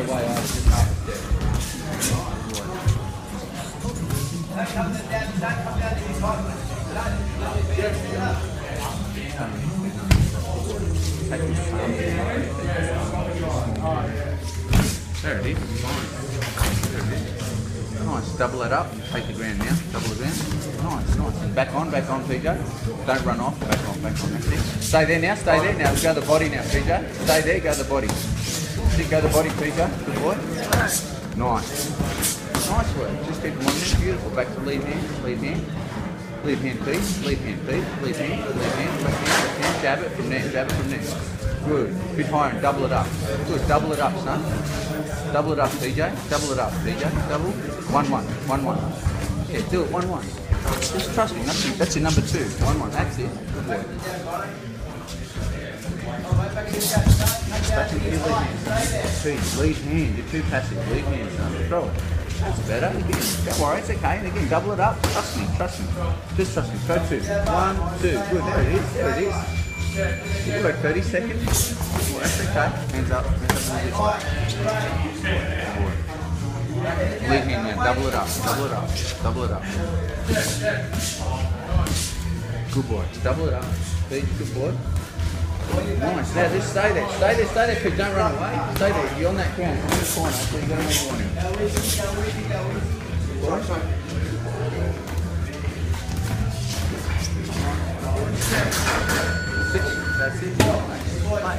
the way over, just half a step. Take his palm. There it is. Fine. There it is. Nice. Double it up. Take the ground now. Double the ground. Nice, nice. And back on, PJ. Don't run off. Back on, That's it. Stay there now. Stay there now. Go to the body now, PJ. Stay there. Go to the body. Go to the body, PJ. Good boy. Nice. Nice work. Just keep them on there. Beautiful. Back to lead hand. Lead hand. Lead hand, Pete. Lead hand, Pete. Lead hand. Lead hand. Left hand. Left hand. Jab it from there. Jab it from there. Good. Bit higher and double it up. Good. Double it up, son. Double it up, PJ. Double it up, PJ. Double. 1-1. 1-1. Yeah, do it. 1-1. Just trust me. That's your number 2. 1-1. That's it. Good work. Back into your lead hand. Lead hand. You're too passive. Lead hand, son. Throw it. That's better. Again, don't worry. It's okay. And again, double it up. Trust me. Trust me. Just trust me. Go 2. 1, 2. Good. There it is. There it is. You've got 30 seconds. Well, that's okay. Hands up. Hands up. Lead hand now. Double it up. Double it up. Double it up. Good boy. Double it up. Good boy. Nice. Now just stay there. Stay there. Stay there. Pete. Don't run away. Stay there. You're on that corner. On the corner. So you got to make one now. That's it. Nice.